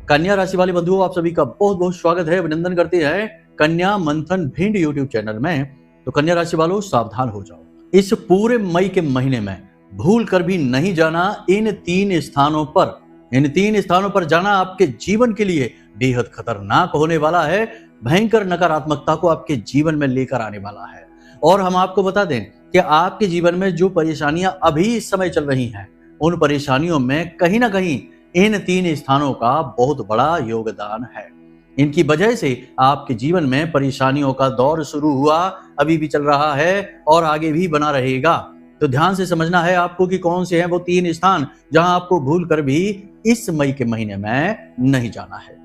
कन्या राशि वाले बंधुओं, आप सभी का बहुत बहुत स्वागत है, अभिनंदन करते हैं कन्या मंथन भिंड यूट्यूब चैनल में। तो कन्या राशि वालों, सावधान हो जाओ। इस पूरे मई के महीने में भूल कर भी नहीं जाना इन तीन स्थानों पर जाना आपके जीवन के लिए बेहद खतरनाक होने वाला है। भयंकर नकारात्मकता को आपके जीवन में लेकर आने वाला है। और हम आपको बता दें कि आपके जीवन में जो परेशानियां अभी इस समय चल रही हैं, उन परेशानियों में कहीं ना कहीं इन तीन स्थानों का बहुत बड़ा योगदान है। इनकी वजह से आपके जीवन में परेशानियों का दौर शुरू हुआ, अभी भी चल रहा है और आगे भी बना रहेगा। तो ध्यान से समझना है आपको कि कौन से हैं वो तीन स्थान जहां आपको भूल कर भी इस मई के महीने में नहीं जाना है।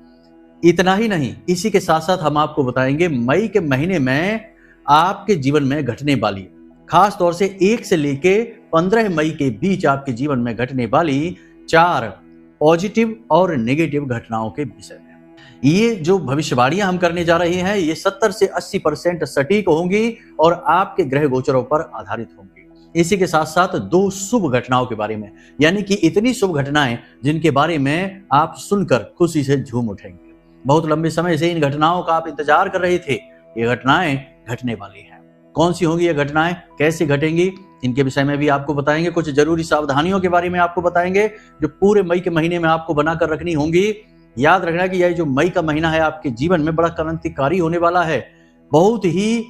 इतना ही नहीं, इसी के साथ साथ हम आपको बताएंगे मई के महीने में आपके जीवन में घटने वाली, खास तौर से 1 से लेके 15 मई के बीच आपके जीवन में घटने वाली 4 पॉजिटिव और नेगेटिव घटनाओं के विषय में। ये जो भविष्यवाणियां हम करने जा रहे हैं, ये 70 से 80% सटीक होंगी और आपके ग्रह गोचरों पर आधारित होंगी। इसी के साथ साथ 2 शुभ घटनाओं के बारे में, यानी कि इतनी शुभ घटनाएं जिनके बारे में आप सुनकर खुशी से झूम उठेंगे। बहुत लंबे समय से इन घटनाओं का आप इंतजार कर रहे थे। ये घटनाएं घटने वाली हैं। कौन सी होंगी ये घटनाएं, कैसे घटेंगी, इनके विषय में भी आपको बताएंगे। कुछ जरूरी सावधानियों के बारे में आपको बताएंगे जो पूरे मई के महीने में आपको बनाकर रखनी होंगी। याद रखना कि यह जो मई का महीना है आपके जीवन में बड़ा क्रांतिकारी होने वाला है। बहुत ही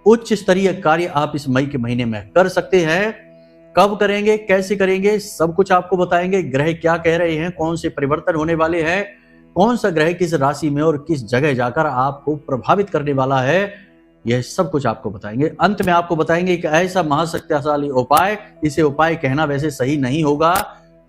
उच्च स्तरीय कार्य आप इस मई के महीने में कर सकते हैं। कब करेंगे, कैसे करेंगे, सब कुछ आपको बताएंगे। ग्रह क्या कह रहे हैं, कौन से परिवर्तन होने वाले हैं, कौन सा ग्रह किस राशि में और किस जगह जाकर आपको प्रभावित करने वाला है, यह सब कुछ आपको बताएंगे। अंत में आपको बताएंगे कि ऐसा महाशक्तिशाली उपाय, इसे उपाय कहना वैसे सही नहीं होगा,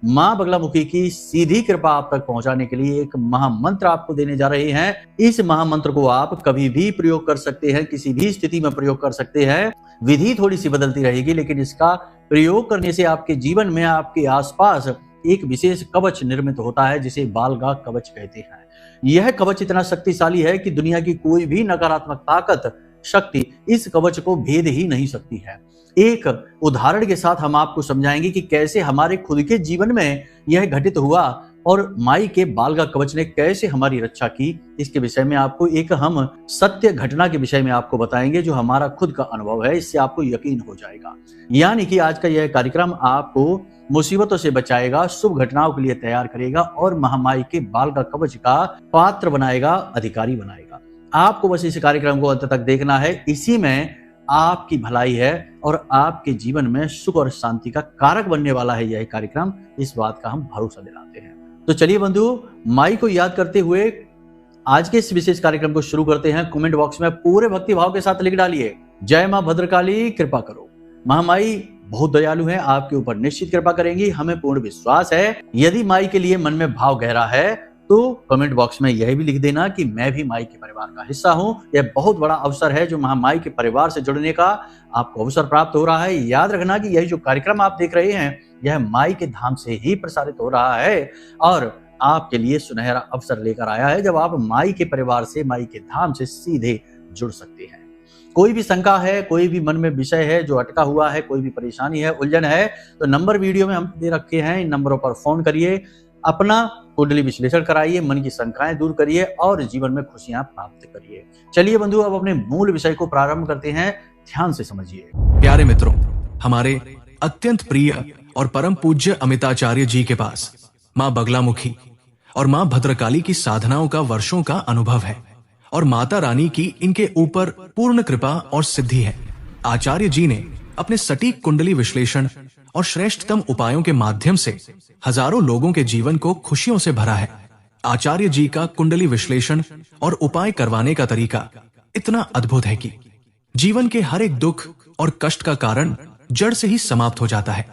मां बगलामुखी की सीधी कृपा आप तक पहुंचाने के लिए एक महामंत्र आपको देने जा रहे हैं। इस महामंत्र को आप कभी भी प्रयोग कर सकते हैं, किसी भी स्थिति में प्रयोग कर सकते हैं। विधि थोड़ी सी बदलती रहेगी, लेकिन इसका प्रयोग करने से आपके जीवन में, आपके आसपास एक विशेष कवच निर्मित होता है, जिसे बालगा कवच कहते हैं। यह कवच इतना शक्तिशाली है कि दुनिया की कोई भी नकारात्मक ताकत, शक्ति इस कवच को भेद ही नहीं सकती है। एक उदाहरण के साथ हम आपको समझाएंगे कि कैसे हमारे खुद के जीवन में यह घटित हुआ और माई के बालगा कवच ने कैसे हमारी रक्षा की। इसके विषय में आपको एक हम सत्य घटना के विषय में आपको बताएंगे जो हमारा खुद का अनुभव है, इससे आपको यकीन हो जाएगा। यानी कि आज का यह कार्यक्रम आपको मुसीबतों से बचाएगा, शुभ घटनाओं के लिए तैयार करेगा और महामाई के बालगा कवच का पात्र बनाएगा, अधिकारी बनाएगा। आपको बस इस कार्यक्रम को अंत तक देखना है। इसी में आपकी भलाई है और आपके जीवन में सुख और शांति का कारक बनने वाला है यह कार्यक्रम। इस बात का हम भरोसा दिलाते हैं। तो चलिए बंधु, माई को याद करते हुए आज के इस विशेष कार्यक्रम को शुरू करते हैं। कमेंट बॉक्स में पूरे भक्ति भाव के साथ लिख डालिए, जय मां भद्रकाली, कृपा करो। महामाई बहुत दयालु है, आपके ऊपर निश्चित कृपा करेंगी, हमें पूर्ण विश्वास है। यदि माई के लिए मन में भाव गहरा है तो कमेंट बॉक्स में यह भी लिख देना कि मैं भी माई के परिवार का हिस्सा हूं। यह बहुत बड़ा अवसर है जो महामाई के परिवार से जुड़ने का आपको अवसर प्राप्त हो रहा है। याद रखना कि यह जो कार्यक्रम आप देख रहे हैं, यह माई के धाम से ही प्रसारित हो रहा है और आपके लिए सुनहरा अवसर लेकर आया है जब आप माई के परिवार से, माई के धाम से सीधे जुड़ सकते हैं। कोई भी शंका है, कोई भी मन में विषय है जो अटका हुआ है, कोई भी परेशानी है, उलझन है, तो नंबर वीडियो में हम दे रखे हैं। इन नंबरों पर फोन करिए, अपना कुंडली विश्लेषण कराइए, मन की शंकाएं दूर करिए और जीवन में खुशियां प्राप्त करिए। चलिए बंधु, अब अपने मूल विषय को प्रारंभ करते हैं। ध्यान से समझिए। प्यारे मित्रों, हमारे अत्यंत प्रिय और परम पूज्य अमिताचार्य जी के पास मां बगलामुखी और मां भद्रकाली की साधनाओं का वर्षों का अनुभव है और माता रानी की इनके ऊपर पूर्ण कृपा और सिद्धि है। आचार्य जी ने अपने सटीक कुंडली विश्लेषण और श्रेष्ठतम उपायों के माध्यम से हजारों लोगों के जीवन को खुशियों से भरा है। आचार्य जी का कुंडली विश्लेषण और उपाय करवाने का तरीका इतना अद्भुत है कि जीवन के हर एक दुख और कष्ट का कारण जड़ से ही समाप्त हो जाता है।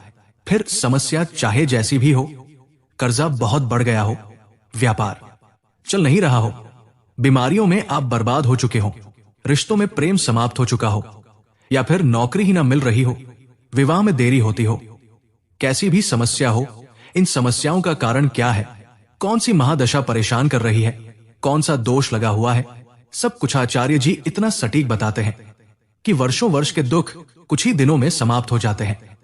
फिर समस्या चाहे जैसी भी हो, कर्जा बहुत बढ़ गया हो, व्यापार चल नहीं रहा हो, बीमारियों में आप बर्बाद हो चुके हो, रिश्तों में प्रेम समाप्त हो चुका हो, या फिर नौकरी ही ना मिल रही हो, विवाह में देरी होती हो, कैसी भी समस्या हो, इन समस्याओं का कारण क्या है, कौन सी महादशा परेशान कर रही है, कौन सा दोष लगा हुआ है, सब कुछ आचार्य जी इतना सटीक बताते हैं कि वर्षों वर्ष के दुख कुछ ही दिनों में समाप्त हो जाते हैं।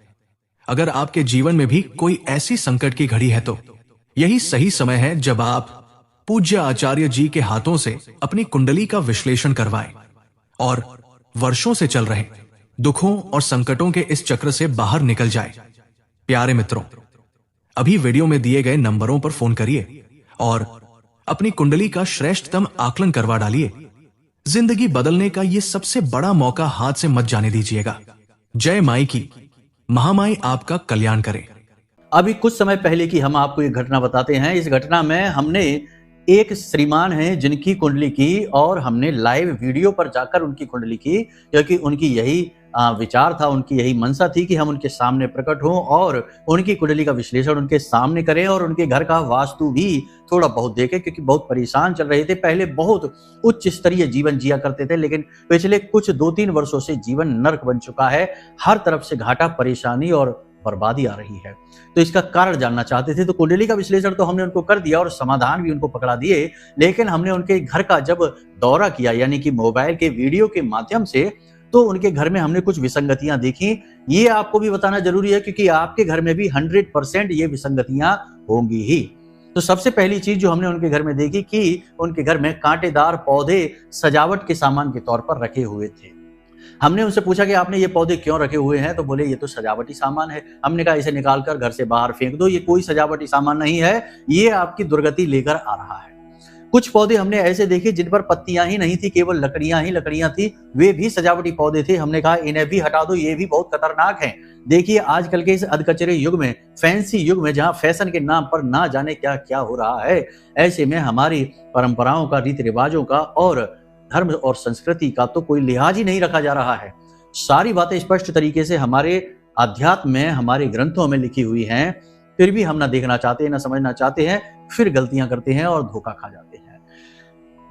अगर आपके जीवन में भी कोई ऐसी संकट की घड़ी है तो यही सही समय है जब आप पूज्य आचार्य जी के हाथों से अपनी कुंडली का विश्लेषण करवाएं और वर्षों से चल रहे दुखों और संकटों के इस चक्र से बाहर निकल जाए। प्यारे मित्रों, अभी वीडियो में दिए गए नंबरों पर फोन करिए और अपनी कुंडली का श्रेष्ठतम आकलन करवा डालिए। जिंदगी बदलने का यह सबसे बड़ा मौका हाथ से मत जाने दीजिएगा। जय माई की, महामाई आपका कल्याण करे। अभी कुछ समय पहले की हम आपको एक घटना बताते हैं। इस घटना में हमने एक श्रीमान हैं जिनकी कुंडली की, और हमने लाइव वीडियो पर जाकर उनकी कुंडली की, क्योंकि उनकी यही विचार था, उनकी यही मंशा थी कि हम उनके सामने प्रकट हों और उनकी कुंडली का विश्लेषण उनके सामने करें और उनके घर का वास्तु भी थोड़ा बहुत देखें, क्योंकि बहुत परेशान चल रहे थे। पहले बहुत उच्च स्तरीय जीवन जिया करते थे, लेकिन पिछले कुछ 2-3 वर्षों से जीवन नर्क बन चुका है। हर तरफ से घाटा, परेशानी और बर्बादी आ रही है। तो इसका कारण जानना चाहते थे। तो कुंडली का विश्लेषण तो हमने उनको कर दिया और समाधान भी उनको पकड़ा दिए, लेकिन हमने उनके घर का जब दौरा किया, यानी कि मोबाइल के वीडियो के माध्यम से, तो उनके घर में हमने कुछ विसंगतियां देखी। ये आपको भी बताना जरूरी है, क्योंकि आपके घर में भी 100% ये विसंगतियां होंगी ही। तो सबसे पहली चीज जो हमने उनके घर में देखी कि उनके घर में कांटेदार पौधे सजावट के सामान के तौर पर रखे हुए थे। हमने उनसे पूछा कि आपने ये पौधे क्यों रखे हुए हैं, तो बोले ये तो सजावटी सामान है। हमने कहा इसे निकालकर घर से बाहर फेंक दो, ये कोई सजावटी सामान नहीं है, ये आपकी दुर्गति लेकर आ रहा है। कुछ पौधे हमने ऐसे देखे जिन पर पत्तियां ही नहीं थी, केवल लकड़ियां ही लकड़ियां थी, वे भी सजावटी पौधे थे। हमने कहा इन्हें भी हटा दो, ये भी बहुत खतरनाक हैं। देखिए आजकल के इस अधकचरे युग में, फैंसी युग में, जहां फैशन के नाम पर ना जाने क्या क्या हो रहा है, ऐसे में हमारी परंपराओं का, रीति रिवाजों का और धर्म और संस्कृति का तो कोई लिहाज ही नहीं रखा जा रहा है। सारी बातें स्पष्ट तरीके से हमारे अध्यात्म में, हमारे ग्रंथों में लिखी हुई हैं, फिर भी हम ना देखना चाहते हैं, ना समझना चाहते हैं, फिर गलतियां करते हैं और धोखा खा जाते हैं।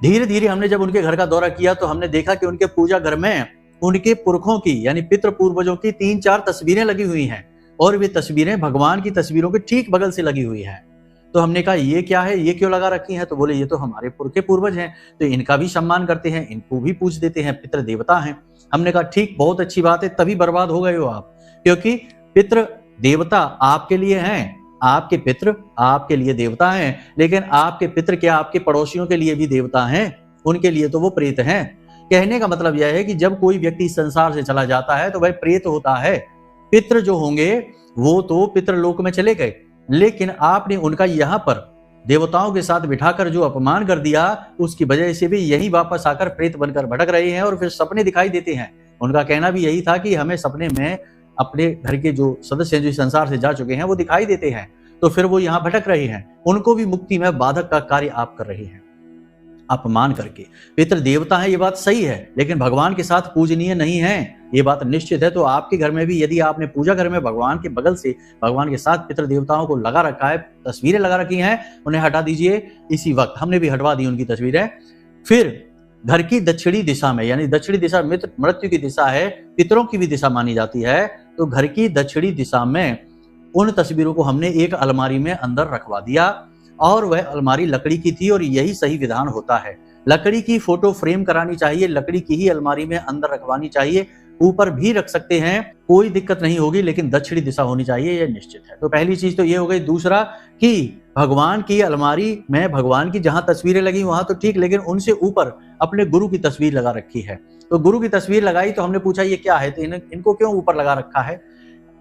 धीरे धीरे हमने जब उनके घर का दौरा किया तो हमने देखा कि उनके पूजा घर में उनके पुरखों की, यानी पितृ पूर्वजों की 3-4 तस्वीरें लगी हुई हैं, और वे तस्वीरें भगवान की तस्वीरों के ठीक बगल से लगी हुई हैं। तो हमने कहा ये क्या है, ये क्यों लगा रखी है? तो बोले ये तो हमारे पुरखे पूर्वज हैं, तो इनका भी सम्मान करते हैं, इनको भी पूज देते हैं, पितृ देवता हैं। हमने कहा ठीक, बहुत अच्छी बात है, तभी बर्बाद हो गए हो आप, क्योंकि पितृ देवता आपके लिए हैं, आपके पितृ आपके लिए देवता हैं, लेकिन आपके पितृ क्या आपके पड़ोसियों के लिए भी देवता हैं? उनके लिए तो वो प्रेत हैं। कहने का मतलब यह है कि जब कोई व्यक्ति इस संसार से चला जाता है तो वह प्रेत होता है। पितृ जो होंगे वो तो पितृलोक में चले गए, लेकिन आपने उनका यहाँ पर देवताओं के साथ बिठाकर जो अपमान कर दिया, उसकी वजह से भी यही वापस आकर प्रेत बनकर भटक रहे हैं और फिर सपने दिखाई देते हैं। उनका कहना भी यही था कि हमें सपने में अपने घर के जो सदस्य जो संसार से जा चुके हैं वो दिखाई देते हैं, तो फिर वो यहाँ भटक रहे हैं। उनको भी मुक्ति में बाधक का कार्य आप कर रहे हैं, अपमान करके। पितृ देवता है, ये बात सही है, लेकिन भगवान के साथ पूजनीय नहीं है, ये बात निश्चित है। तो आपके घर में भी यदि आपने पूजा घर में भगवान के बगल से, भगवान के साथ पितृ देवताओं को लगा रखा है, तस्वीरें लगा रखी हैं, उन्हें हटा दीजिए इसी वक्त। हमने भी हटवा दी उनकी तस्वीरें। फिर घर की दक्षिणी दिशा में, यानी दक्षिणी दिशा मृत्यु की दिशा है, पितरों की भी दिशा मानी जाती है, तो घर की दक्षिणी दिशा में उन तस्वीरों को हमने एक अलमारी में अंदर रखवा दिया, और वह अलमारी लकड़ी की थी, और यही सही विधान होता है। लकड़ी की फोटो फ्रेम करानी चाहिए, लकड़ी की ही अलमारी में अंदर रखवानी चाहिए। ऊपर भी रख सकते हैं, कोई दिक्कत नहीं होगी, लेकिन दक्षिणी दिशा होनी चाहिए, यह निश्चित है। तो पहली चीज तो ये हो गई। दूसरा कि भगवान की अलमारी में भगवान की जहां तस्वीरें लगी वहां तो ठीक, लेकिन उनसे ऊपर अपने गुरु की तस्वीर लगा रखी है। तो गुरु की तस्वीर लगाई तो हमने पूछा ये क्या है, तो इनको क्यों ऊपर लगा रखा है?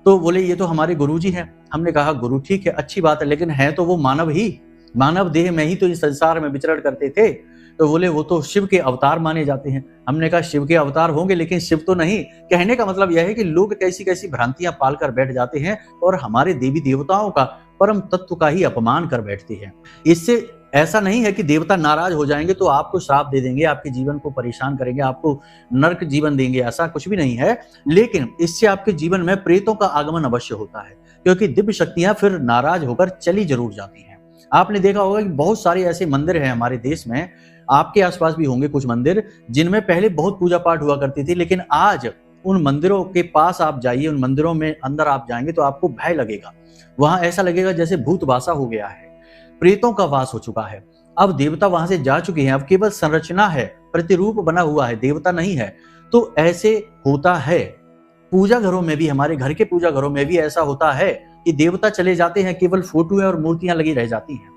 तो बोले ये तो हमारे गुरुजी हैं। हमने कहा गुरु ठीक है, अच्छी बात है, लेकिन है तो वो मानव ही, मानव देह में ही तो इस संसार में विचरण करते थे। तो बोले वो तो शिव के अवतार माने जाते हैं। हमने कहा शिव के अवतार होंगे, लेकिन शिव तो नहीं। कहने का मतलब यह है कि लोग कैसी कैसी भ्रांतियां पालकर बैठ जाते हैं और हमारे देवी देवताओं का, परम तत्व का ही अपमान कर बैठते हैं। इससे ऐसा नहीं है कि देवता नाराज हो जाएंगे तो आपको श्राप दे देंगे, आपके जीवन को परेशान करेंगे, आपको नरक जीवन देंगे, ऐसा कुछ भी नहीं है। लेकिन इससे आपके जीवन में प्रेतों का आगमन अवश्य होता है, क्योंकि दिव्य शक्तियां फिर नाराज होकर चली जरूर जाती हैं। आपने देखा होगा कि बहुत सारे ऐसे मंदिर हैं हमारे देश में, आपके आसपास भी होंगे कुछ मंदिर, जिनमें पहले बहुत पूजा पाठ हुआ करती थी, लेकिन आज उन मंदिरों के पास आप जाइए, उन मंदिरों में अंदर आप जाएंगे तो आपको भय लगेगा। वहां ऐसा लगेगा जैसे भूत वासा हो गया है, प्रेतों का वास हो चुका है। अब देवता वहां से जा चुके हैं, अब केवल संरचना है, प्रतिरूप बना हुआ है, देवता नहीं है। तो ऐसे होता है पूजा घरों में भी, हमारे घर के पूजा घरों में भी ऐसा होता है कि देवता चले जाते हैं, केवल फोटो और मूर्तियां लगी रह जाती हैं।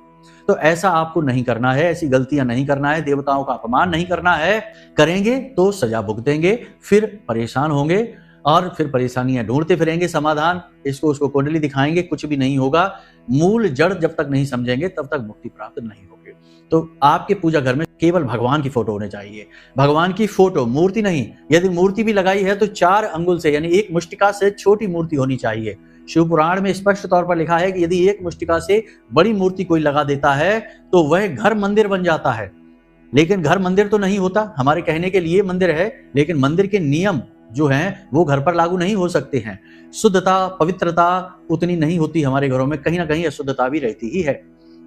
तो ऐसा आपको नहीं करना है, ऐसी गलतियां नहीं करना है, देवताओं का अपमान नहीं करना है। करेंगे तो सजा भुगतेंगे, फिर परेशान होंगे और फिर परेशानियां ढूंढते फिरेंगे समाधान, इसको उसको कुंडली दिखाएंगे, कुछ भी नहीं होगा। मूल जड़ जब तक नहीं समझेंगे तब तक मुक्ति प्राप्त नहीं होगी। तो आपके पूजा घर में केवल भगवान की फोटो होनी चाहिए, भगवान की फोटो, मूर्ति नहीं। यदि मूर्ति भी लगाई है तो 4 अंगुल से यानी 1 मुष्टिका से छोटी मूर्ति होनी चाहिए। शिव पुराण में स्पष्ट तौर पर लिखा है कि यदि 1 मुष्टिका से बड़ी मूर्ति कोई लगा देता है तो वह घर मंदिर बन जाता है। लेकिन घर मंदिर तो नहीं होता, हमारे कहने के लिए मंदिर है, लेकिन मंदिर के नियम जो हैं वो घर पर लागू नहीं हो सकते हैं। शुद्धता, पवित्रता उतनी नहीं होती हमारे घरों में, कहीं ना कहीं अशुद्धता भी रहती ही है।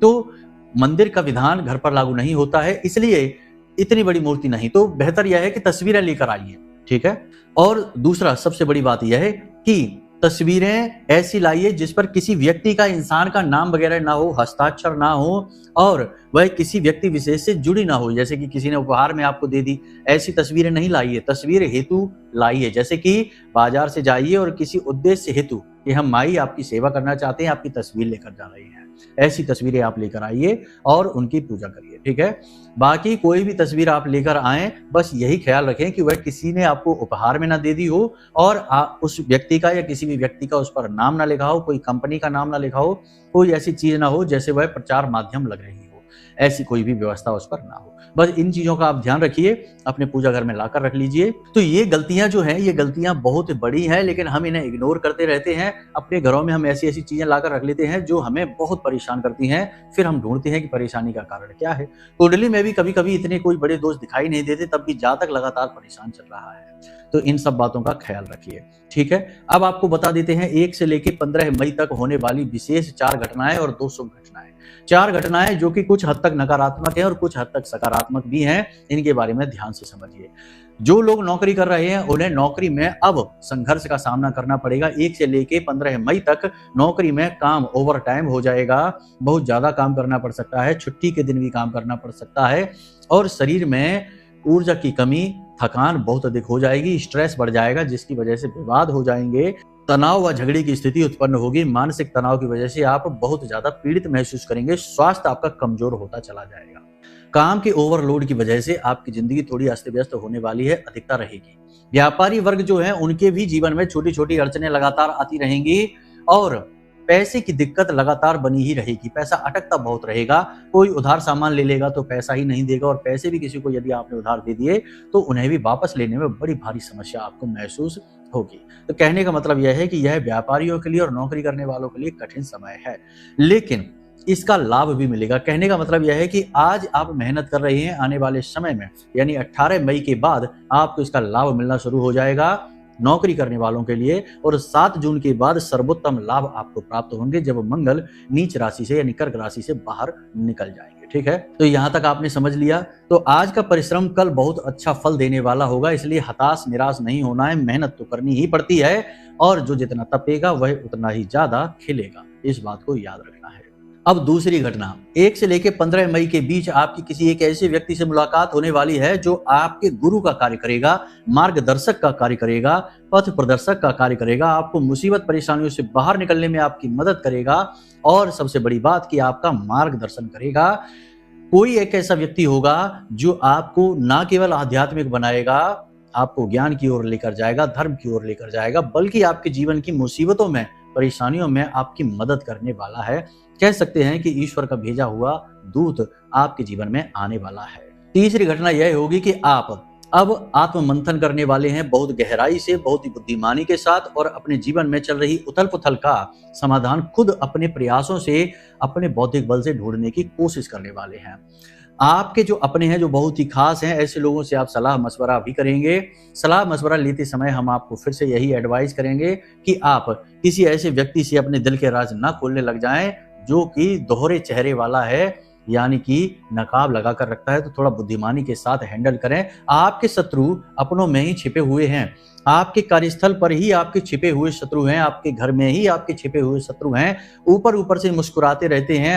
तो मंदिर का विधान घर पर लागू नहीं होता है, इसलिए इतनी बड़ी मूर्ति नहीं। तो बेहतर यह है कि तस्वीरें लेकर आइए, ठीक है। और दूसरा सबसे बड़ी बात यह है कि तस्वीरें ऐसी लाइए जिस पर किसी व्यक्ति का, इंसान का नाम वगैरह ना हो, हस्ताक्षर ना हो और वह किसी व्यक्ति विशेष से जुड़ी ना हो, जैसे कि किसी ने उपहार में आपको दे दी, ऐसी तस्वीरें नहीं लाइए। तस्वीर हेतु लाइए, जैसे कि बाजार से जाइए और किसी उद्देश्य हेतु कि हम माई आपकी सेवा करना चाहते हैं, आपकी तस्वीर लेकर जा रहे हैं, ऐसी तस्वीरें आप लेकर आइए और उनकी पूजा करिए, ठीक है। बाकी कोई भी तस्वीर आप लेकर आए, बस यही ख्याल रखें कि वह किसी ने आपको उपहार में ना दे दी हो और उस व्यक्ति का या किसी भी व्यक्ति का उस पर नाम ना लिखा हो, कोई कंपनी का नाम ना लिखा हो, कोई ऐसी चीज ना हो जैसे वह प्रचार माध्यम लग रही हो, ऐसी कोई भी व्यवस्था उस पर ना हो। बस इन चीजों का आप ध्यान रखिए, अपने पूजा घर में लाकर रख लीजिए। तो ये गलतियां जो हैं, ये गलतियां बहुत बड़ी हैं, लेकिन हम इन्हें इग्नोर करते रहते हैं। अपने घरों में हम ऐसी ऐसी चीजें लाकर रख लेते हैं जो हमें बहुत परेशान करती हैं। फिर हम ढूंढते हैं कि परेशानी का कारण क्या है। कुंडली में भी कभी कभी इतने कोई बड़े दोष दिखाई नहीं देते, तब भी जातक लगातार परेशान चल रहा है। तो इन सब बातों का ख्याल रखिए, ठीक है। अब आपको बता देते हैं 1 से लेकर 15 मई तक होने वाली विशेष 4 घटनाएं और 2 शुभ घटनाएं। 4 घटनाएं जो कि कुछ हद तक नकारात्मक है और कुछ हद तक सकारात्मक भी हैं, इनके बारे में ध्यान से समझिए। जो लोग नौकरी कर रहे हैं उन्हें नौकरी में अब संघर्ष का सामना करना पड़ेगा। 1 से लेकर 15 मई तक नौकरी में काम ओवर टाइम हो जाएगा, बहुत ज्यादा काम करना पड़ सकता है, छुट्टी के दिन भी काम करना पड़ सकता है और शरीर में ऊर्जा की कमी, थकान बहुत अधिक हो जाएगी, स्ट्रेस बढ़ जाएगा, जिसकी वजह से विवाद हो जाएंगे, तनाव व झगड़े की स्थिति उत्पन्न होगी। मानसिक तनाव की वजह से आप बहुत ज्यादा पीड़ित महसूस करेंगे, स्वास्थ्य आपका कमजोर होता चला जाएगा। काम के ओवरलोड की वजह से आपकी जिंदगी थोड़ी अस्त व्यस्त होने वाली है, अधिकता रहेगी। व्यापारी वर्ग जो है उनके भी जीवन में छोटी छोटी अड़चनें लगातार आती रहेंगी और पैसे की दिक्कत लगातार बनी ही रहेगी, पैसा अटकता बहुत रहेगा। कोई उधार सामान ले लेगा तो पैसा ही नहीं देगा और पैसे भी किसी को यदि आपने उधार दे दिए तो उन्हें भी वापस लेने में बड़ी भारी समस्या आपको महसूस होगी। तो कहने का मतलब यह है कि यह व्यापारियों के लिए और नौकरी करने वालों के लिए कठिन समय है, लेकिन इसका लाभ भी मिलेगा। कहने का मतलब यह है कि आज आप मेहनत कर रहे हैं, आने वाले समय में यानी 18 मई के बाद आपको इसका लाभ मिलना शुरू हो जाएगा नौकरी करने वालों के लिए। और 7 जून के बाद सर्वोत्तम लाभ आपको प्राप्त होंगे जब मंगल नीच राशि से यानी कर्क राशि से बाहर निकल जाएंगे, ठीक है। तो यहां तक आपने समझ लिया। तो आज का परिश्रम कल बहुत अच्छा फल देने वाला होगा, इसलिए हताश निराश नहीं होना है। मेहनत तो करनी ही पड़ती है और जो जितना तपेगा वह उतना ही ज्यादा खिलेगा, इस बात को याद रखना है। अब दूसरी घटना, 1 से लेकर 15 मई के बीच आपकी किसी एक ऐसे व्यक्ति से मुलाकात होने वाली है जो आपके गुरु का कार्य करेगा, मार्गदर्शक का कार्य करेगा, पथ प्रदर्शक का कार्य करेगा, आपको मुसीबत परेशानियों से बाहर निकलने में आपकी मदद करेगा और सबसे बड़ी बात कि आपका मार्गदर्शन करेगा। कोई एक ऐसा व्यक्ति होगा जो आपको ना केवल आध्यात्मिक बनाएगा, आपको ज्ञान की ओर लेकर जाएगा, धर्म की ओर लेकर जाएगा, बल्कि आपके जीवन की मुसीबतों में, परेशानियों में आपकी मदद करने वाला है। कह सकते हैं कि ईश्वर का भेजा हुआ दूत आपके जीवन में आने वाला है। तीसरी घटना यह होगी कि आप अब आत्म मंथन करने वाले हैं, बहुत गहराई से, बहुत ही बुद्धिमानी के साथ, और अपने जीवन में चल रही उथल पुथल का समाधान खुद अपने प्रयासों से, अपने बौद्धिक बल से ढूंढने की कोशिश करने वाले हैं। आपके जो अपने हैं, जो बहुत ही खास हैं, ऐसे लोगों से आप सलाह मशवरा भी करेंगे। सलाह मशवरा लेते समय हम आपको फिर से यही एडवाइस करेंगे कि आप किसी ऐसे व्यक्ति से अपने दिल के राज ना खोलने लग जाएं जो कि दोहरे चेहरे वाला है, यानी कि नकाब लगाकर रखता है। तो थोड़ा बुद्धिमानी के साथ हैंडल करें। आपके शत्रु अपनों में ही छिपे हुए हैं, आपके कार्यस्थल पर ही आपके छिपे हुए शत्रु हैं, आपके घर में ही आपके छिपे हुए शत्रु हैं। ऊपर ऊपर से मुस्कुराते रहते हैं,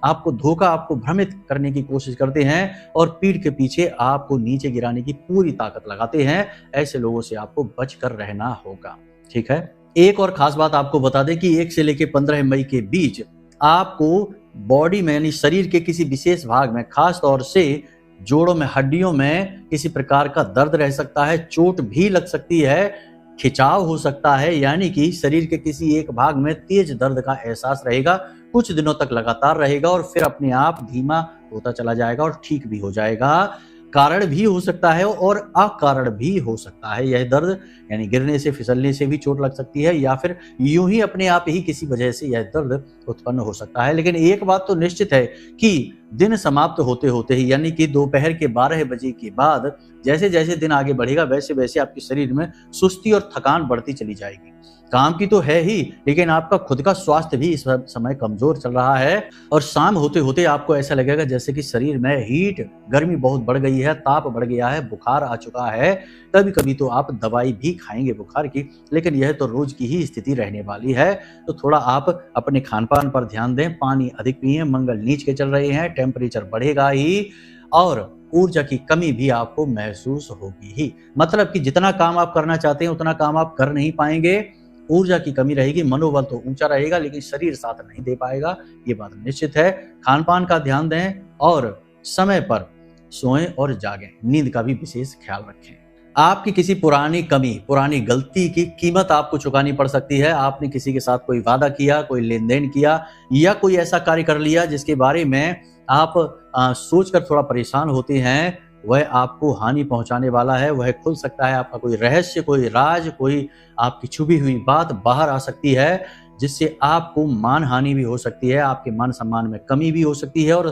आपको धोखा, आपको भ्रमित करने की कोशिश करते हैं और पीठ के पीछे आपको नीचे गिराने की पूरी ताकत लगाते हैं। ऐसे लोगों से आपको बचकर रहना होगा, ठीक है। एक और खास बात आपको बता दें कि 1 से लेकर 15 मई के बीच आपको बॉडी में यानी शरीर के किसी विशेष भाग में, खास तौर से जोड़ों में, हड्डियों में किसी प्रकार का दर्द रह सकता है, चोट भी लग सकती है, खिंचाव हो सकता है, यानी कि शरीर के किसी एक भाग में तेज दर्द का एहसास रहेगा, कुछ दिनों तक लगातार रहेगा और फिर अपने आप धीमा होता चला जाएगा और ठीक भी हो जाएगा। कारण भी हो सकता है और अकारण भी हो सकता है यह दर्द, यानी गिरने से, फिसलने से भी चोट लग सकती है या फिर यूं ही अपने आप ही किसी वजह से यह दर्द उत्पन्न हो सकता है। लेकिन एक बात तो निश्चित है कि दिन समाप्त होते होते ही, यानी कि दोपहर के 12 बजे के बाद जैसे जैसे दिन आगे बढ़ेगा वैसे वैसे आपके शरीर में सुस्ती और थकान बढ़ती चली जाएगी। काम की तो है ही, लेकिन आपका खुद का स्वास्थ्य भी इस समय कमजोर चल रहा है और शाम होते होते आपको ऐसा लगेगा जैसे कि शरीर में हीट, गर्मी बहुत बढ़ गई है, ताप बढ़ गया है, बुखार आ चुका है। कभी कभी तो आप दवाई भी खाएंगे बुखार की, लेकिन यह तो रोज की ही स्थिति रहने वाली है। तो थोड़ा आप अपने खान पान पर ध्यान दें, पानी अधिक पिएं, मंगल नीच के चल रहे हैं, टेम्परेचर बढ़ेगा ही और ऊर्जा की कमी भी आपको महसूस होगी ही। मतलब कि जितना काम आप करना चाहते हैं उतना काम आप कर नहीं पाएंगे, ऊर्जा की कमी रहेगी, मनोबल तो ऊंचा रहेगा लेकिन शरीर साथ नहीं दे पाएगा, ये बात निश्चित है। खान पान का ध्यान दें और समय पर सोएं और जागें, नींद का भी विशेष ख्याल रखें। आपकी किसी पुरानी कमी, पुरानी गलती की कीमत आपको चुकानी पड़ सकती है। आपने किसी के साथ कोई वादा किया, कोई लेन देन किया या कोई ऐसा कार्य कर लिया जिसके बारे में आप सोचकर थोड़ा परेशान होते हैं, वह आपको हानि पहुंचाने वाला है। वह खुल सकता है, आपका कोई रहस्य, कोई राज, कोई आपकी छुपी हुई बात बाहर आ सकती है जिससे आपको मान हानि भी हो सकती है, आपके मान सम्मान में कमी भी हो सकती है और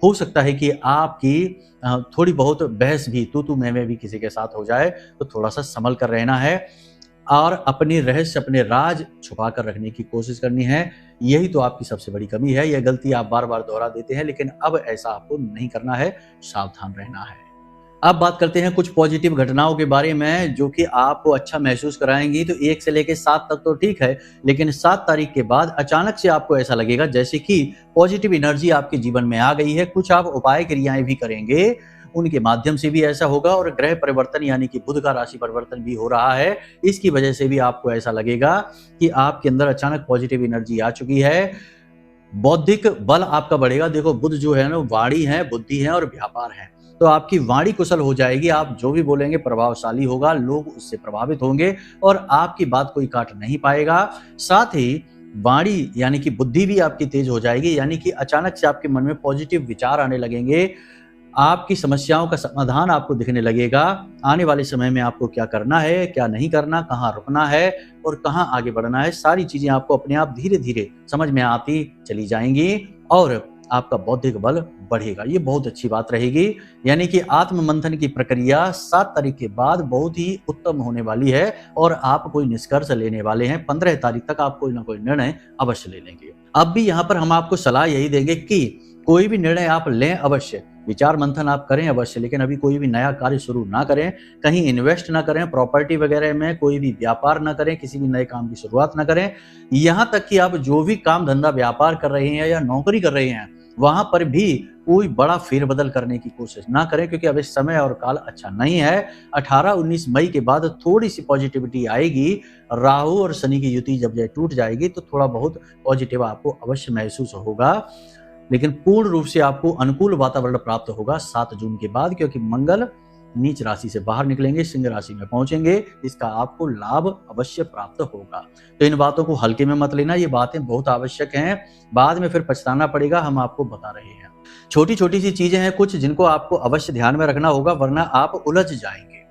हो सकता है कि आपकी थोड़ी बहुत बहस भी, तू मैं भी किसी के साथ हो जाए। तो थोड़ा सा संभल कर रहना है और अपने रहस्य, अपने राज छुपा कर रखने की कोशिश करनी है। यही तो आपकी सबसे बड़ी कमी है। यह गलती आप बार बार दोहरा देते हैं, लेकिन अब ऐसा आपको नहीं करना है, सावधान रहना है। अब बात करते हैं कुछ पॉजिटिव घटनाओं के बारे में जो कि आपको अच्छा महसूस कराएंगी। तो 1 से लेकर 7 तक तो ठीक है, लेकिन 7 तारीख के बाद अचानक से आपको ऐसा लगेगा जैसे कि पॉजिटिव एनर्जी आपके जीवन में आ गई है। कुछ आप उपाय क्रियाएं भी करेंगे, उनके माध्यम से भी ऐसा होगा और ग्रह परिवर्तन यानी कि बुध का राशि परिवर्तन भी हो रहा है, इसकी वजह से भी आपको ऐसा लगेगा कि आपके अंदर अचानक पॉजिटिव एनर्जी आ चुकी है। बौद्धिक बल आपका बढ़ेगा। देखो, बुध जो है ना, वाणी है, बुद्धि है और व्यापार है, तो आपकी वाणी कुशल हो जाएगी। आप जो भी बोलेंगे प्रभावशाली होगा, लोग उससे प्रभावित होंगे और आपकी बात कोई काट नहीं पाएगा। साथ ही वाणी यानी कि बुद्धि भी आपकी तेज हो जाएगी, यानी कि अचानक से आपके मन में पॉजिटिव विचार आने लगेंगे, आपकी समस्याओं का समाधान आपको दिखने लगेगा। आने वाले समय में आपको क्या करना है, क्या नहीं करना, कहाँ रुकना है और कहाँ आगे बढ़ना है, सारी चीजें आपको अपने आप धीरे धीरे समझ में आती चली जाएंगी और आपका बौद्धिक बल बढ़ेगा। ये बहुत अच्छी बात रहेगी। यानी कि आत्म मंथन की प्रक्रिया 7 तारीख के बाद बहुत ही उत्तम होने वाली है और आप कोई निष्कर्ष लेने वाले हैं। 15 तारीख तक आप कोई ना कोई निर्णय अवश्य ले लेंगे। अब भी यहाँ पर हम आपको सलाह यही देंगे कि कोई भी निर्णय आप लें अवश्य, विचार मंथन आप करें अवश्य, लेकिन अभी कोई भी नया कार्य शुरू ना करें, कहीं इन्वेस्ट ना करें, प्रॉपर्टी वगैरह में कोई भी व्यापार ना करें, किसी भी नए काम की शुरुआत ना करें। यहाँ तक कि आप जो भी काम धंधा व्यापार कर रहे हैं या नौकरी कर रहे हैं, वहां पर भी कोई बड़ा फेरबदल करने की कोशिश ना करें, क्योंकि अभी समय और काल अच्छा नहीं है। 18-19 मई के बाद थोड़ी सी पॉजिटिविटी आएगी। राहु और शनि की युति जब टूट जाएगी तो थोड़ा बहुत पॉजिटिव आपको अवश्य महसूस होगा, लेकिन पूर्ण रूप से आपको अनुकूल वातावरण प्राप्त होगा 7 जून के बाद, क्योंकि मंगल नीच राशि से बाहर निकलेंगे, सिंह राशि में पहुंचेंगे। इसका आपको लाभ अवश्य प्राप्त होगा। तो इन बातों को हल्के में मत लेना, ये बातें बहुत आवश्यक हैं, बाद में फिर पछताना पड़ेगा, हम आपको बता रहे हैं। छोटी छोटी सी चीजें हैं कुछ जिनको आपको अवश्य ध्यान में रखना होगा, वरना आप उलझ जाएंगे।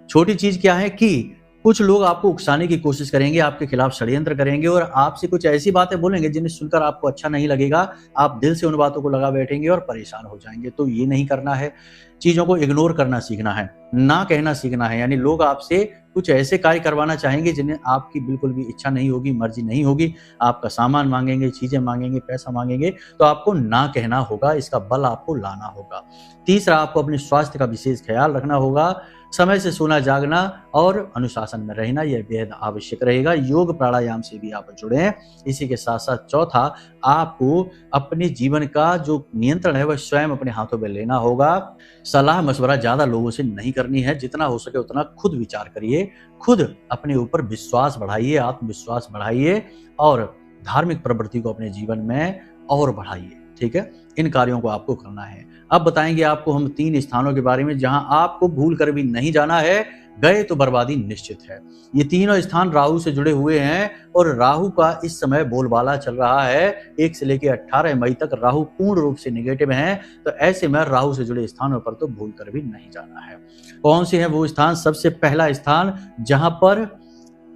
छोटी चीज क्या है कि कुछ लोग आपको उकसाने की कोशिश करेंगे, आपके खिलाफ षड्यंत्र करेंगे और आपसे कुछ ऐसी बातें बोलेंगे जिन्हें सुनकर आपको अच्छा नहीं लगेगा। आप दिल से उन बातों को लगा बैठेंगे और परेशान हो जाएंगे। तो ये नहीं करना है, चीजों को इग्नोर करना सीखना है, ना कहना सीखना है। यानी लोग आपसे कुछ ऐसे कार्य करवाना चाहेंगे जिन्हें आपकी बिल्कुल भी इच्छा नहीं होगी, मर्जी नहीं होगी, आपका सामान मांगेंगे, चीजें मांगेंगे, पैसा मांगेंगे, तो आपको ना कहना होगा, इसका बल आपको लाना होगा। तीसरा, आपको अपने स्वास्थ्य का विशेष ख्याल रखना होगा। समय से सोना जागना और अनुशासन में रहना यह बेहद आवश्यक रहेगा। योग प्राणायाम से भी आप जुड़ें। इसी के साथ साथ चौथा, आपको अपने जीवन का जो नियंत्रण है वह स्वयं अपने हाथों में लेना होगा। सलाह मशवरा ज्यादा लोगों से नहीं करनी है, जितना हो सके उतना खुद विचार करिए, खुद अपने ऊपर विश्वास बढ़ाइए, आत्मविश्वास बढ़ाइए और धार्मिक प्रवृत्ति को अपने जीवन में और बढ़ाइए। ठीक है, इन कार्यों को आपको करना है। अब बताएंगे आपको हम 3 स्थानों के बारे में जहां आपको भूल कर भी नहीं जाना है, गए तो बर्बादी निश्चित है। ये तीनों स्थान राहु से जुड़े हुए हैं और राहु का इस समय बोलबाला चल रहा है। 1 से लेकर 18 मई तक राहु पूर्ण रूप से निगेटिव है, तो ऐसे में राहु से जुड़े स्थानों पर तो भूल कर भी नहीं जाना है। कौन से हैं वो स्थान? सबसे पहला स्थान जहां पर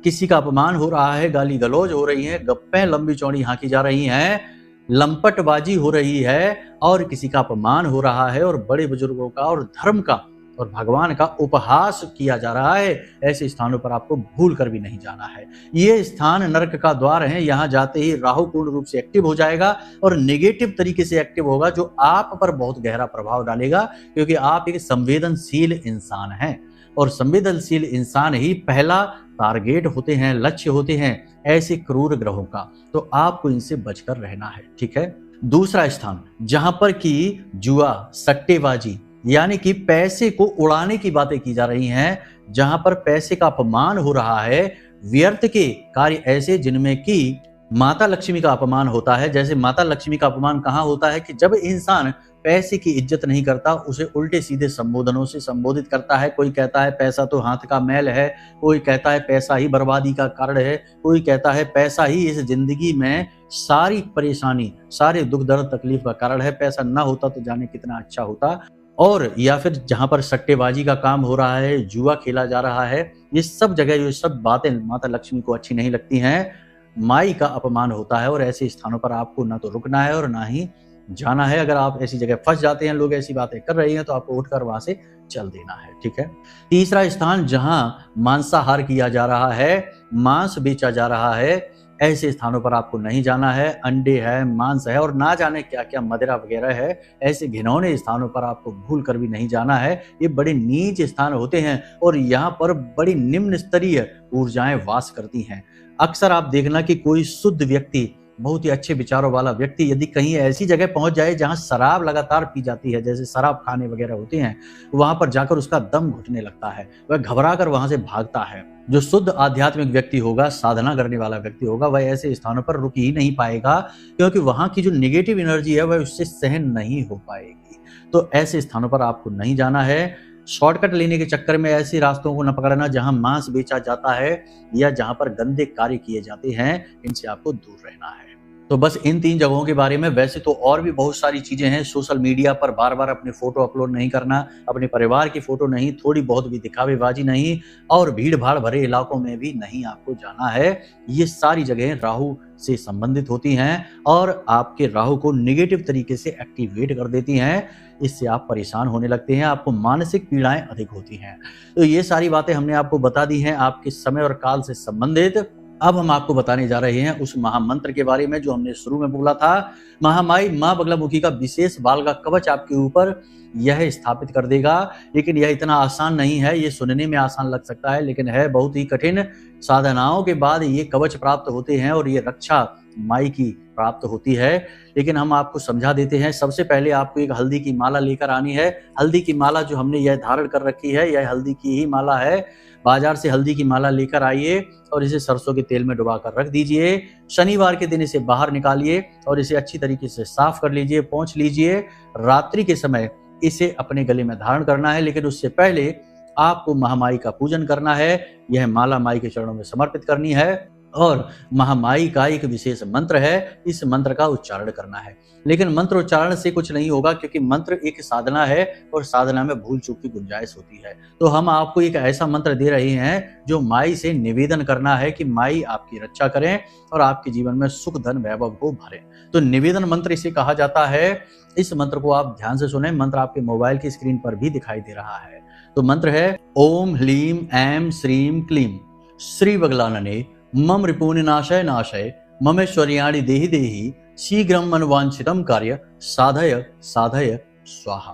किसी का अपमान हो रहा है, गाली गलौज हो रही है, गप्पें लंबी चौड़ी हाँकी जा रही हैं, लंपटबाजी हो रही है और किसी का अपमान हो रहा है और बड़े बुजुर्गों का और धर्म का और भगवान का उपहास किया जा रहा है। ऐसे स्थानों पर आपको भूल कर भी नहीं जाना है। ये स्थान नरक का द्वार है। यहाँ जाते ही राहु पूर्ण रूप से एक्टिव हो जाएगा और नेगेटिव तरीके से एक्टिव होगा, जो आप पर बहुत गहरा प्रभाव डालेगा, क्योंकि आप एक संवेदनशील इंसान हैं और संवेदनशील इंसान ही पहला टारगेट होते हैं, लक्ष्य होते हैं ऐसे क्रूर ग्रहों का। तो आपको इनसे बचकर रहना है। ठीक है। दूसरा स्थान जहां पर कि जुआ, सट्टेबाजी यानी कि पैसे को उड़ाने की बातें की जा रही हैं, जहां पर पैसे का अपमान हो रहा है, व्यर्थ के कार्य ऐसे जिनमें कि माता लक्ष्मी का अपमान होता है। जैसे माता लक्ष्मी का अपमान कहाँ होता है कि जब इंसान पैसे की इज्जत नहीं करता, उसे उल्टे सीधे संबोधनों से संबोधित करता है। कोई कहता है पैसा तो हाथ का मैल है, कोई कहता है पैसा ही बर्बादी का कारण है, कोई कहता है पैसा ही इस जिंदगी में सारी परेशानी, सारे दुख दर्द तकलीफ का कारण है, पैसा ना होता तो जाने कितना अच्छा होता। और या फिर जहां पर सट्टेबाजी का काम हो रहा है, जुआ खेला जा रहा है, ये सब जगह ये सब बातें माता लक्ष्मी को अच्छी नहीं लगती हैं। माई का अपमान होता है और ऐसे स्थानों पर आपको ना तो रुकना है और ना ही जाना है। अगर आप ऐसी जगह फंस जाते हैं, लोग ऐसी बातें कर रही हैं, तो आपको उठकर वहां से चल देना है। ठीक है। तीसरा स्थान जहां मांसाहार किया जा रहा है, मांस बेचा जा रहा है, ऐसे स्थानों पर आपको नहीं जाना है। अंडे है, मांस है और ना जाने क्या क्या मदिरा वगैरह है, ऐसे घिनौने स्थानों पर आपको भूल कर भी नहीं जाना है। ये बड़े नीच स्थान होते हैं और यहाँ पर बड़ी निम्न स्तरीय ऊर्जाएं वास करती हैं। अक्सर आप देखना कि कोई शुद्ध व्यक्ति, बहुत ही अच्छे विचारों वाला व्यक्ति यदि कहीं ऐसी जगह पहुंच जाए जहां शराब लगातार पी जाती है, जैसे शराब खाने वगैरह होते हैं, वहां पर जाकर उसका दम घुटने लगता है, वह घबरा कर वहां से भागता है। जो शुद्ध आध्यात्मिक व्यक्ति होगा, साधना करने वाला व्यक्ति होगा, वह ऐसे स्थानों पर रुक ही नहीं पाएगा, क्योंकि वहां की जो नेगेटिव एनर्जी है वह उससे सहन नहीं हो पाएगी। तो ऐसे स्थानों पर आपको नहीं जाना है। शॉर्टकट लेने के चक्कर में ऐसे रास्तों को न पकड़ना जहां मांस बेचा जाता है या जहां पर गंदे कार्य किए जाते हैं, इनसे आपको दूर रहना है। तो बस इन 3 जगहों के बारे में। वैसे तो और भी बहुत सारी चीजें हैं। सोशल मीडिया पर बार बार अपने फोटो अपलोड नहीं करना, अपने परिवार की फोटो नहीं, थोड़ी बहुत भी दिखावेबाजी नहीं, और भीड़ भाड़ भरे इलाकों में भी नहीं आपको जाना है। ये सारी जगहें राहु से संबंधित होती हैं और आपके राहु को नेगेटिव तरीके से एक्टिवेट कर देती हैं। इससे आप परेशान होने लगते हैं, आपको मानसिक पीड़ाएं अधिक होती हैं। तो ये सारी बातें हमने आपको बता दी हैं आपके समय और काल से संबंधित। अब हम आपको बताने जा रहे हैं उस महामंत्र के बारे में जो हमने शुरू में बोला था। महामाई मां बगलामुखी का विशेष बाल का कवच आपके ऊपर यह स्थापित कर देगा। लेकिन यह इतना आसान नहीं है। ये सुनने में आसान लग सकता है, लेकिन है बहुत ही कठिन। साधनाओं के बाद ये कवच प्राप्त होते हैं और ये रक्षा माई की प्राप्त होती है। लेकिन हम आपको समझा देते हैं। सबसे पहले आपको एक हल्दी की माला लेकर आनी है। हल्दी की माला जो हमने यह धारण कर रखी है, यह हल्दी की ही माला है। बाजार से हल्दी की माला लेकर आइए और इसे सरसों के तेल में डुबाकर रख दीजिए। शनिवार के दिन इसे बाहर निकालिए और इसे अच्छी तरीके से साफ कर लीजिए, पोंछ लीजिए। रात्रि के समय इसे अपने गले में धारण करना है, लेकिन उससे पहले आपको महामाई का पूजन करना है। यह माला माई के चरणों में समर्पित करनी है और महामाई का एक विशेष मंत्र है, इस मंत्र का उच्चारण करना है। लेकिन मंत्र उच्चारण से कुछ नहीं होगा, क्योंकि मंत्र एक साधना है और साधना में भूल चूक की गुंजाइश होती है। तो हम आपको एक ऐसा मंत्र दे रहे हैं जो माई से निवेदन करना है कि माई आपकी रक्षा करें और आपके जीवन में सुख धन वैभव को भरें। तो निवेदन मंत्र इसे कहा जाता है। इस मंत्र को आप ध्यान से सुने। मंत्र आपके मोबाइल की स्क्रीन पर भी दिखाई दे रहा है। तो मंत्र है ओम ह्लीम ऐं श्रीम क्लीम श्री बगलानने मम रिपुनिनाशय नाशय ममेश्वर्याणि देहि देहि शीघ्रम मनवांछितम कार्य साधय साधय स्वाहा।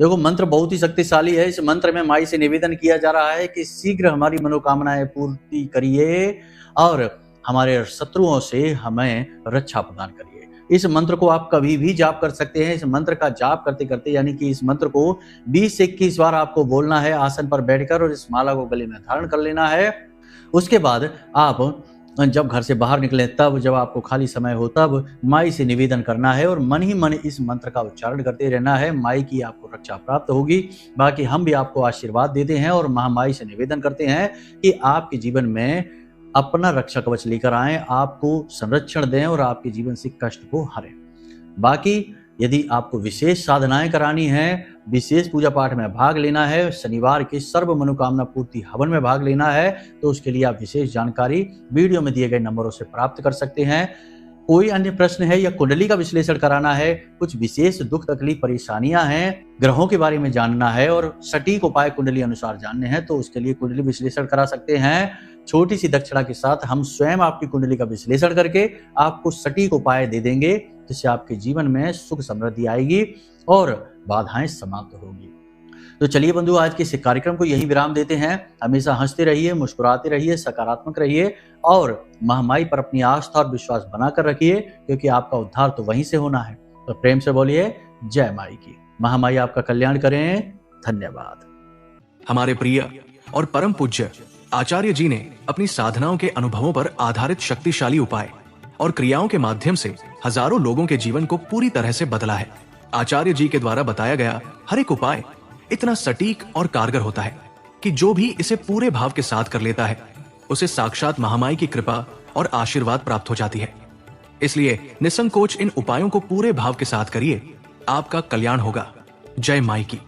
देखो, मंत्र बहुत ही शक्तिशाली है। इस मंत्र में माई से निवेदन किया जा रहा है कि शीघ्र हमारी मनोकामनाएं पूर्ति करिए और हमारे शत्रुओं से हमें रक्षा प्रदान करिए। इस मंत्र को आप कभी भी जाप कर सकते हैं। इस मंत्र का जाप करते करते, यानी कि इस मंत्र को 20 से 21 बार आपको बोलना है आसन पर बैठकर, और इस माला को गले में धारण कर लेना है। उसके बाद आप जब घर से बाहर निकले तब, जब आपको खाली समय हो तब माई से निवेदन करना है और मन ही मन इस मंत्र का उच्चारण करते रहना है। माई की आपको रक्षा प्राप्त होगी। बाकी हम भी आपको आशीर्वाद देते हैं और महामाई से निवेदन करते हैं कि आपके जीवन में अपना रक्षा कवच लेकर आएं, आपको संरक्षण दें और आपके जीवन से कष्ट को हरें। बाकी यदि आपको विशेष साधनाएं करानी है, विशेष पूजा पाठ में भाग लेना है, शनिवार के सर्व मनोकामना पूर्ति हवन में भाग लेना है, तो उसके लिए आप विशेष जानकारी वीडियो में दिए गए नंबरों से प्राप्त कर सकते हैं। कोई अन्य प्रश्न है या कुंडली का विश्लेषण कराना है, कुछ विशेष दुख तकलीफ परेशानियां हैं, ग्रहों के बारे में जानना है और सटीक उपाय कुंडली अनुसार जानने हैं, तो उसके लिए कुंडली विश्लेषण करा सकते हैं। छोटी सी दक्षिणा के साथ हम स्वयं आपकी कुंडली का विश्लेषण करके आपको सटीक उपाय दे देंगे, जिससे आपके जीवन में सुख समृद्धि आएगी और बाधाएं समाप्त होगी। तो चलिए बंधु, आज के इस कार्यक्रम को यही विराम देते हैं। हमेशा हंसते रहिए, मुस्कुराते रहिए, सकारात्मक रहिए और महामाई पर अपनी आस्था और विश्वास बनाकर रखिए, क्योंकि आपका उद्धार तो वहीं से होना है। तो प्रेम से बोलिए जय माई की। महामाई आपका कल्याण करें। धन्यवाद। हमारे प्रिय और परम पूज्य आचार्य जी ने अपनी साधनाओं के अनुभवों पर आधारित शक्तिशाली उपाय और क्रियाओं के माध्यम से हजारों लोगों के जीवन को पूरी तरह से बदला है। आचार्य जी के द्वारा बताया गया हर एक उपाय इतना सटीक और कारगर होता है कि जो भी इसे पूरे भाव के साथ कर लेता है, उसे साक्षात महामाई की कृपा और आशीर्वाद प्राप्त हो जाती है। इसलिए निसंकोच इन उपायों को पूरे भाव के साथ करिए, आपका कल्याण होगा। जय माई की।